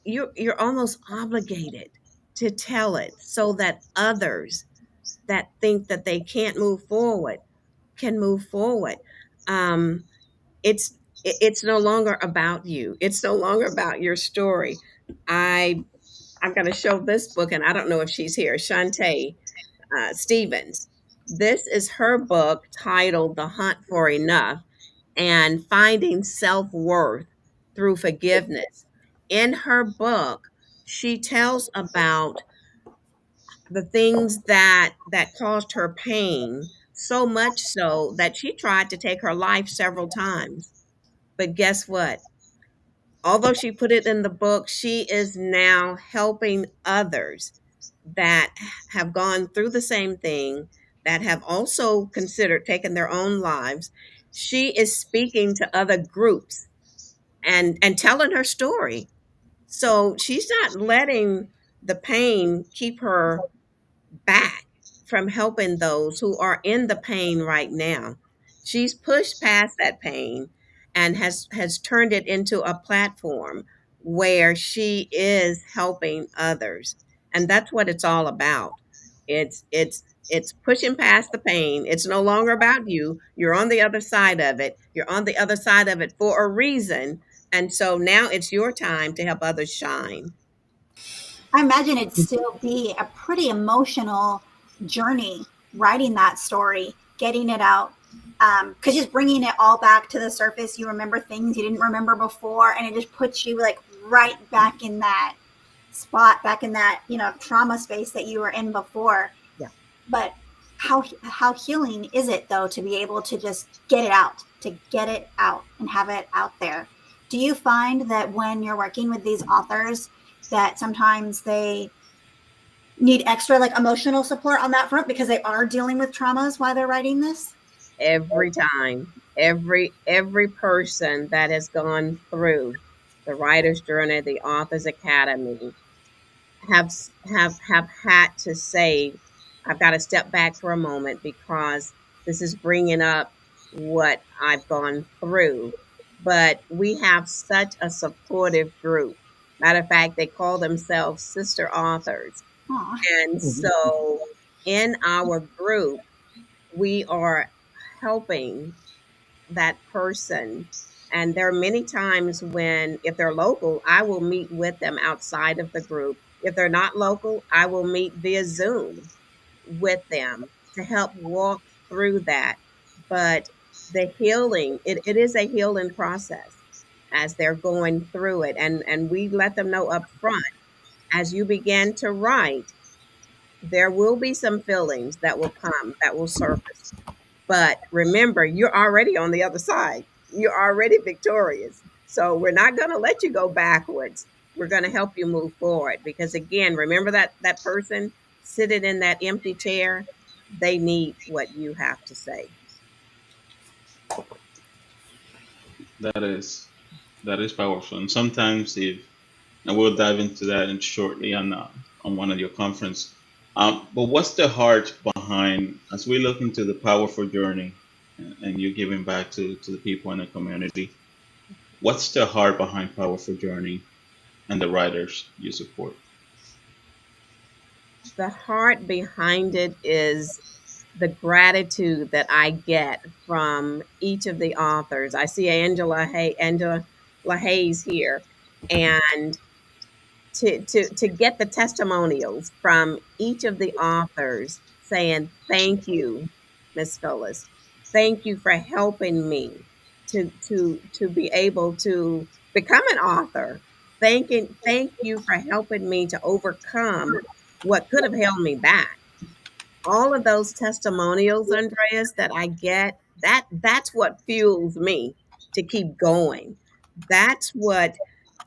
you're almost obligated to tell it so that others that think that they can't move forward can move forward. Um, it's no longer about you. It's no longer about your story. I I'm going to show this book, and I don't know if she's here. Shantae Stevens. This is her book titled "The Hunt for Enough" and finding self worth through forgiveness. In her book, she tells about the things that caused her pain, So much so that she tried to take her life several times. But guess what? Although she put it in the book, she is now helping others that have gone through the same thing, that have also considered taking their own lives. She is speaking to other groups and telling her story. So she's not letting the pain keep her back from helping those who are in the pain right now. She's pushed past that pain and has turned it into a platform where she is helping others. And that's what it's all about. It's pushing past the pain. It's no longer about you. You're on the other side of it. You're on the other side of it for a reason. And so now it's your time to help others shine. I imagine it'd still be a pretty emotional journey writing that story, getting it out. Because just bringing it all back to the surface, you remember things you didn't remember before, and it just puts you like right back in that spot, back in that trauma space that you were in before. Yeah. But how healing is it though to be able to just get it out, and have it out there? Do you find that when you're working with these authors that sometimes they need extra like emotional support on that front because they are dealing with traumas while they're writing this? Every time, every person that has gone through the writer's journey, the author's academy, have have had to say, I've got to step back for a moment because this is bringing up what I've gone through. But we have such a supportive group. Matter of fact, they call themselves sister authors. Aw. And so in our group, we are helping that person. And there are many times when, if they're local, I will meet with them outside of the group. If they're not local, I will meet via Zoom with them to help walk through that. But the healing, it is a healing process as they're going through it. And we let them know up front, as you begin to write, there will be some feelings that will come, that will surface. But remember, you're already on the other side. You're already victorious. So we're not going to let you go backwards. We're going to help you move forward because again, remember that person sitting in that empty chair, they need what you have to say. That is powerful. And sometimes, if and we'll dive into that in shortly on one of your conference. But what's the heart behind, as we look into the powerful journey, and you're giving back to the people in the community? What's the heart behind powerful journey and the writers you support? The heart behind it is the gratitude that I get from each of the authors. I see Angela Hayes here, and to get the testimonials from each of the authors saying, thank you, Miss Phyllis. Thank you for helping me to be able to become an author. Thank you for helping me to overcome what could have held me back. All of those testimonials, Andreas, that I get, that's what fuels me to keep going. That's what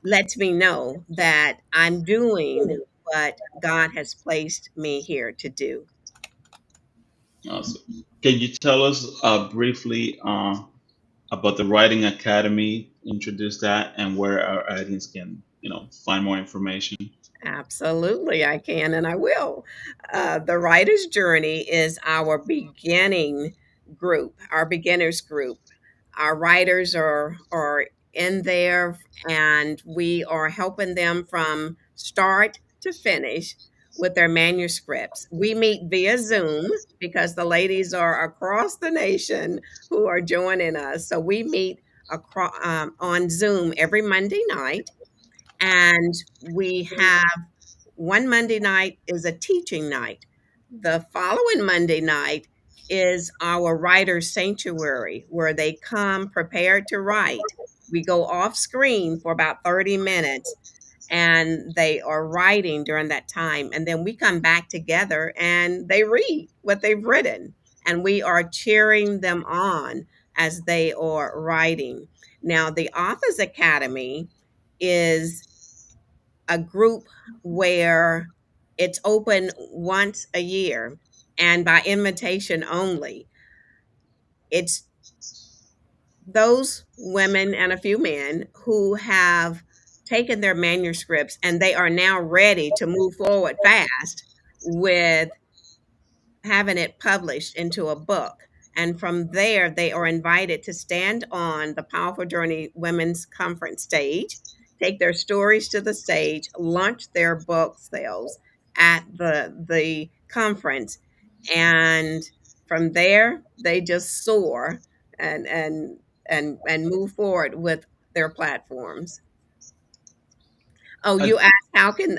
lets me know that I'm doing what God has placed me here to do. Awesome. Can you tell us briefly about the Writing Academy? Introduce that and where our audience can, find more information. Absolutely, I can and I will. The Writer's Journey is our beginning group, our beginners group. Our writers are in there, and we are helping them from start to finish with their manuscripts. We meet via Zoom because the ladies are across the nation who are joining us. So we meet on Zoom every Monday night, and we have one Monday night is a teaching night. The following Monday night is our writer's sanctuary where they come prepared to write. We go off screen for about 30 minutes and they are writing during that time. And then we come back together and they read what they've written. and we are cheering them on as they are writing. Now, the Authors Academy is a group where it's open once a year and by invitation only. It's those women and a few men who have taken their manuscripts and they are now ready to move forward fast with having it published into a book. And from there, they are invited to stand on the Powerful Journey Women's Conference stage, take their stories to the stage, launch their book sales at the conference, and from there, they just soar and and move forward with their platforms. Oh, I, you asked how can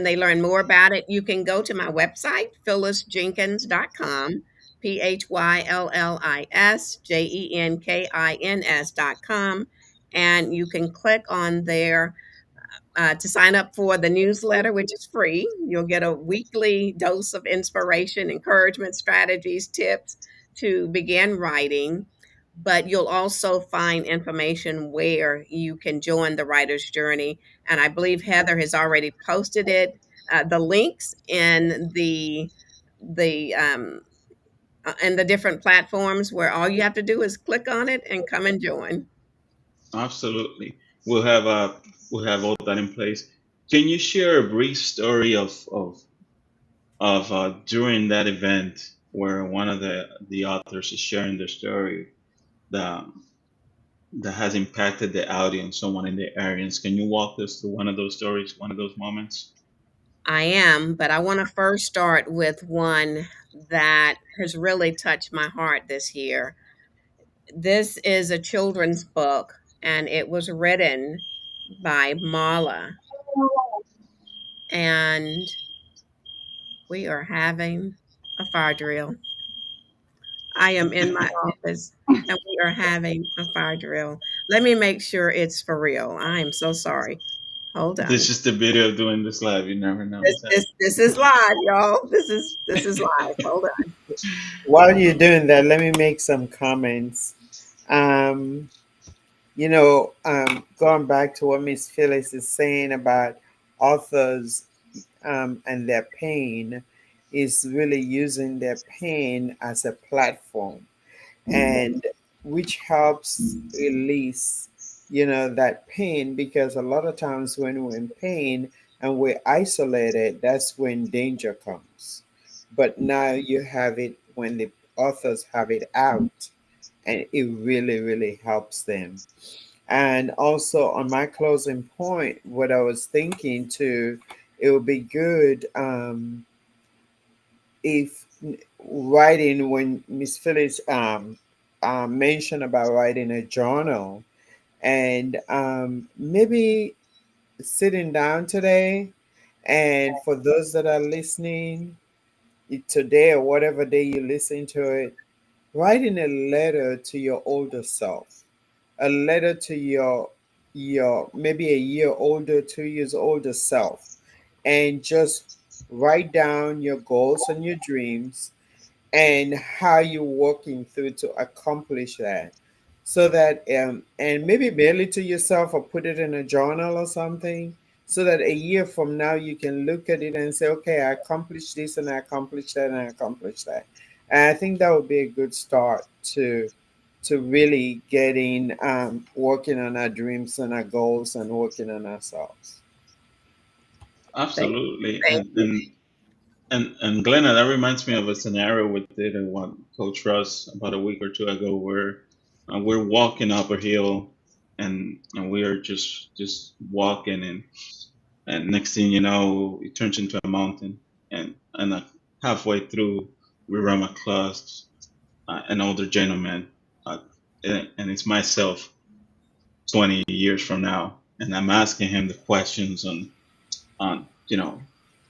they learn more about it? You can go to my website, phyllisjenkins.com, PhyllisJenkins.com, and you can click on there to sign up for the newsletter, which is free. You'll get a weekly dose of inspiration, encouragement, strategies, tips to begin writing. But you'll also find information where you can join the writer's journey. And I believe Heather has already posted it, the links the in the different platforms where all you have to do is click on it and come and join. Absolutely. We'll have we'll have all that in place. Can you share a brief story of during that event where one of the authors is sharing their story that that has impacted the audience, someone in the audience? Can you walk us through one of those stories, one of those moments? I am, but I want to first start with one that has really touched my heart this year. This is a children's book, and it was written by Marla. And we are having a fire drill. I am in my office, and we are having a fire drill. Let me make sure it's for real. I am so sorry. Hold This on. is the video of doing this live. You never know This what's this happening. this is live, y'all. This is live. Hold on. While you're doing that, let me make some comments. Um, going back to what Miss Phyllis is saying about authors and their pain, is really using their pain as a platform, and which helps release, that pain, because a lot of times when we're in pain and we're isolated, that's when danger comes. But now you have it when the authors have it out, and it really, really helps them. And also, on my closing point, what I was thinking too, it would be good if writing, when Miss Phyllis mentioned about writing a journal, and maybe sitting down today, and for those that are listening today or whatever day you listen to it, writing a letter to your older self, a letter to your maybe a year older, 2 years older self, and just write down your goals and your dreams and how you're working through to accomplish that, so that and maybe mail it to yourself or put it in a journal or something, so that a year from now you can look at it and say, okay, I accomplished this and I accomplished that and I accomplished that. And I think that would be a good start to really getting working on our dreams and our goals and working on ourselves. Thank, Absolutely. thank you. And Glenna, that reminds me of a scenario we did in one Coach Russ about a week or two ago, where we're walking up a hill, and we are just walking, and next thing you know, it turns into a mountain, and halfway through, we run across an older gentleman, uh, and it's myself 20 years from now, and I'm asking him the questions on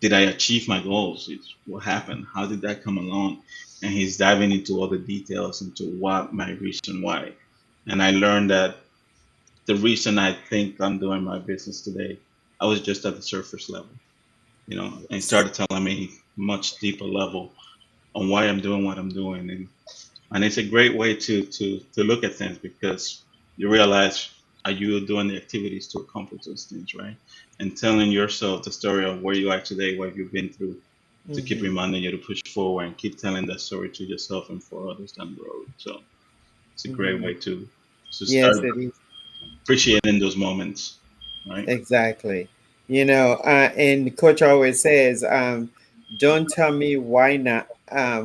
did I achieve my goals? What happened? How did that come along? And he's diving into all the details into what my reason why. And I learned that the reason I think I'm doing my business today, I was just at the surface level, and he started telling me much deeper level. on why I'm doing what I'm doing, and it's a great way to look at things because you realize are you doing the activities to accomplish those things, right? And telling yourself the story of where you are today, what you've been through, to keep Hmm. reminding you to push forward and keep telling that story to yourself and for others down the road. So it's a great Hmm. way to Yes, start it is. appreciating those moments, right? Exactly. And coach always says, don't tell me why not,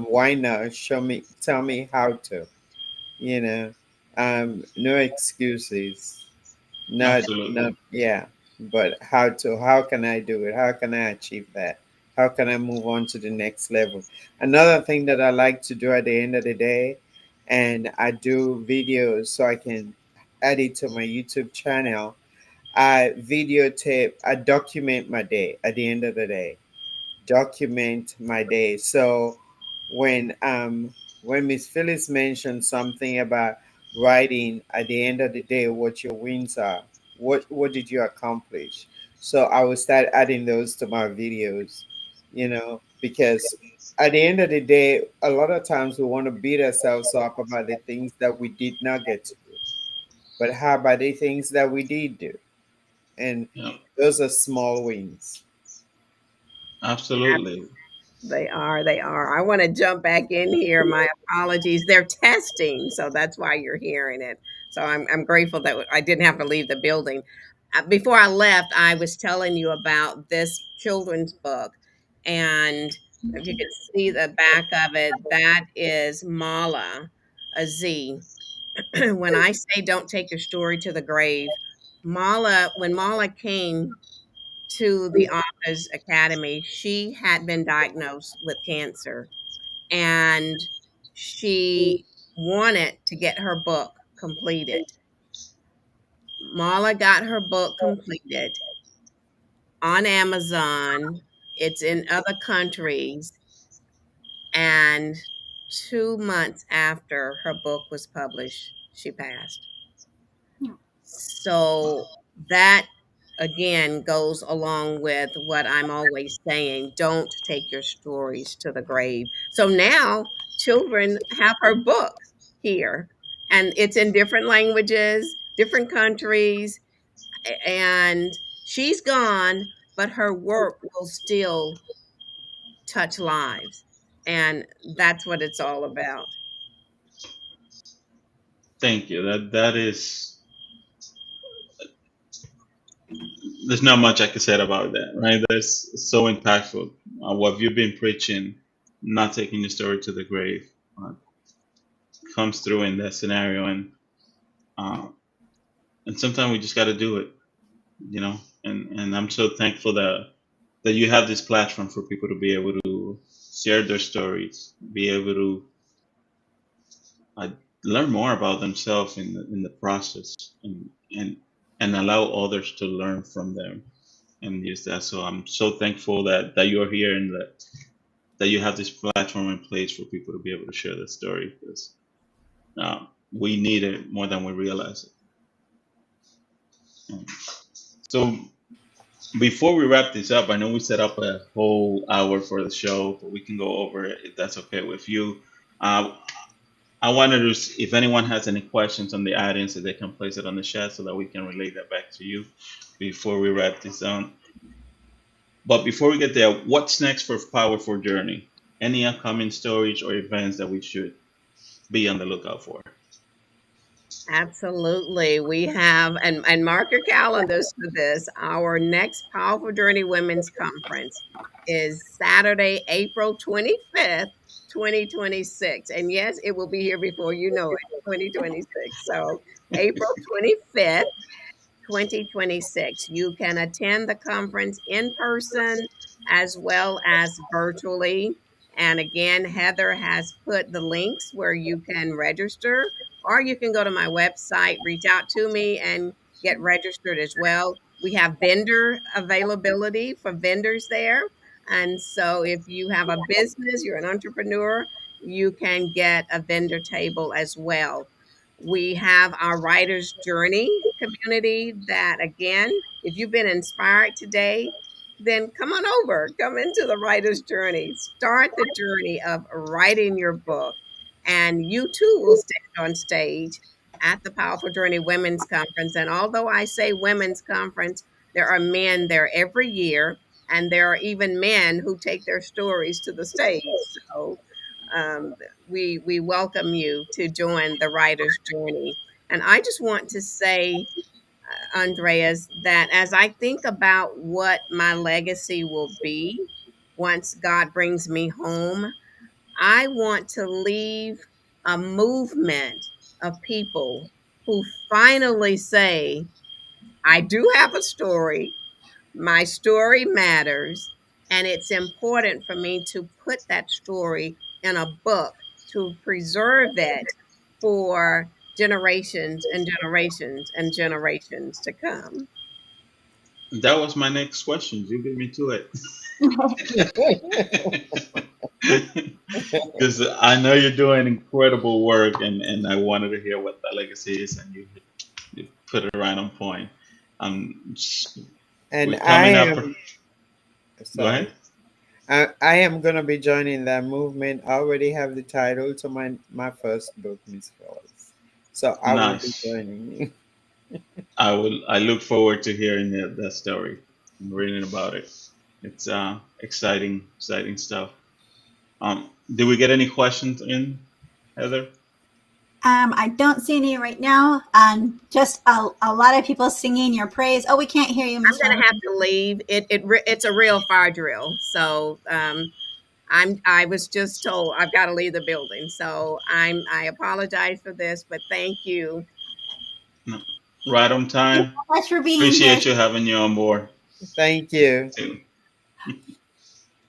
why not, show me, tell me how to, you know, no excuses, not, Absolutely. yeah, but how to, how can I do it? How can I achieve that? How can I move on to the next level? Another thing that I like to do at the end of the day, and I do videos so I can add it to my YouTube channel. I videotape, I document my day at the end of the day. Document my day. So when Miss Phyllis mentioned something about writing at the end of the day what your wins are, what did you accomplish? So I will start adding those to my videos, because at the end of the day, a lot of times we want to beat ourselves up about the things that we did not get to do. But how about the things that we did do? And Yeah, those are small wins. absolutely. They are, they are. I want to jump back in here. My apologies. They're testing, so that's why you're hearing it. So I'm grateful that I didn't have to leave the building. Before I left, I was telling you about this children's book, and if you can see the back of it, that is Mala, a Z. When I say don't take your story to the grave, when Mala came to the Authors Academy, she had been diagnosed with cancer and she wanted to get her book completed. Mala got her book completed on Amazon. It's in other countries. And 2 months after her book was published, she passed. So that again goes along with what I'm always saying, don't take your stories to the grave. So now children have her book here, and it's in different languages, different countries, and she's gone, but her work will still touch lives. And that's what it's all about. Thank you. That is, there's not much I can say about that, right? That's so impactful. What you've been preaching, not taking your story to the grave, uh, comes through in that scenario, uh, and sometimes we just got to do it, you know. And I'm so thankful that you have this platform for people to be able to share their stories, be able to uh, learn more about themselves in the process, and and allow others to learn from them and use that. So I'm so thankful that you're here and that you have this platform in place for people to be able to share their story because we need it more than we realize it. So before we wrap this up, I know we set up a whole hour for the show, but we can go over it if that's okay with you. Uh, I wanted to, if anyone has any questions on the audience, that they can place it on the chat so that we can relay that back to you before we wrap this down. But before we get there, what's next for Powerful Journey? Any upcoming stories or events that we should be on the lookout for? Absolutely. We have, and mark your calendars for this. Our next Powerful Journey Women's Conference is Saturday, April 25th, 2026. And yes, it will be here before you know it, 2026. So April 25th. 2026. You can attend the conference in person as well as virtually. And again, Heather has put the links where you can register, or you can go to my website, reach out to me, and get registered as well. We have vendor availability for vendors there. And so if you have a business, you're an entrepreneur, you can get a vendor table as well. We have our Writer's Journey community that, again, if you've been inspired today, then come on over, come into the writer's journey, start the journey of writing your book, and you too will stand on stage at the Powerful Journey Women's Conference. And although I say women's conference, there are men there every year, and there are even men who take their stories to the stage. So um, we welcome you to join the writer's journey. And I just want to say, Andreas, that as I think about what my legacy will be once God brings me home, I want to leave a movement of people who finally say, I do have a story, my story matters, and it's important for me to put that story in a book to preserve it for generations and generations and generations to come. That was my next question. You beat me to it. Because I know you're doing incredible work, and I wanted to hear what that legacy is, and you put it right on point. S- And we're I coming up. am Go ahead. sorry. I am gonna be joining that movement. I already have the title to my first book, Miss Phyllis. So I will be Nice. joining you. I will. I look forward to hearing that story and reading about it. It's exciting, exciting stuff. Did we get any questions in, Heather? I don't see any right now. Just a lot of people singing your praise. Oh, we can't hear you, I'm Miss gonna Phillips. have to leave. It's a real fire drill. So I was just told I've got to leave the building. So I apologize for this, but thank you. No. Right on Thanks time. so much for being here. Appreciate you having you on board Thank you. too.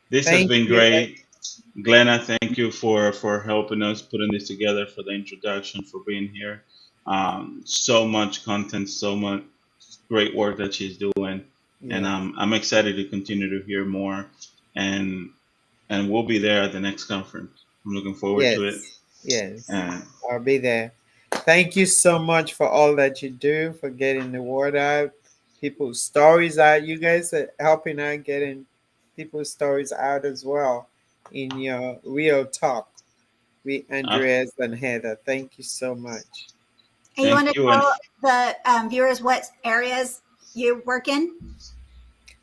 This has Thank been you. great. Glenna, thank you for helping us putting this together, for the introduction, for being here. So much content, so much great work that she's doing, and Yes. I'm excited to continue to hear more, and and we'll be there at the next conference. I'm looking forward to it. Yes. Yes. And I'll be there. Thank you so much for all that you do, for getting the word out, people's stories out. You guys are helping out getting people's stories out as well in your real talk with uh, Andreas and Heather. Thank you so much. And you want thank to you, and tell the viewers what areas you work in?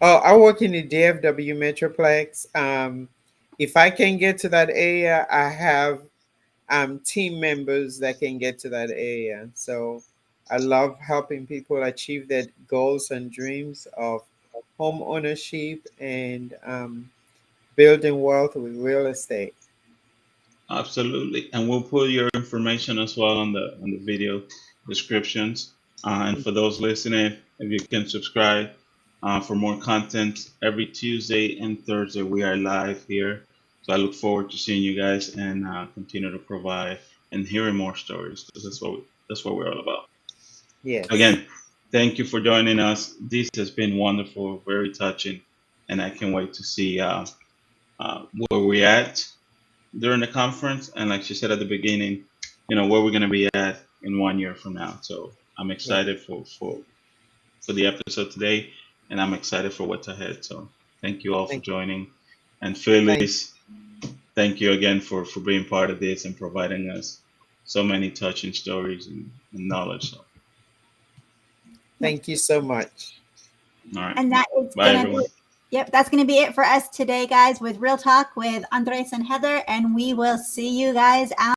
Oh, I work in the DFW Metroplex. If I can get to that area, I have team members that can get to that area. So I love helping people achieve their goals and dreams of home ownership and building wealth with real estate. absolutely, and we'll put your information as well on the video descriptions. And for those listening, if you can subscribe for more content every Tuesday and Thursday, we are live here. So I look forward to seeing you guys and continue to provide and hearing more stories, because that's what we're all about. Yes. Again, thank you for joining us. This has been wonderful, very touching, and I can't wait to see where we're at during the conference, and like she said at the beginning, where we're going to be at in 1 year from now. So I'm Yeah. excited for the episode today, and I'm excited for what's ahead. So thank you all for Thank joining, and thank Phyllis, thank you again for being part of this and providing us so many touching stories and knowledge. So thank you so much. all right, And that is bye gonna be everyone. yep, that's gonna be it for us today, guys, with Real Talk with Andres and Heather, and we will see you guys out.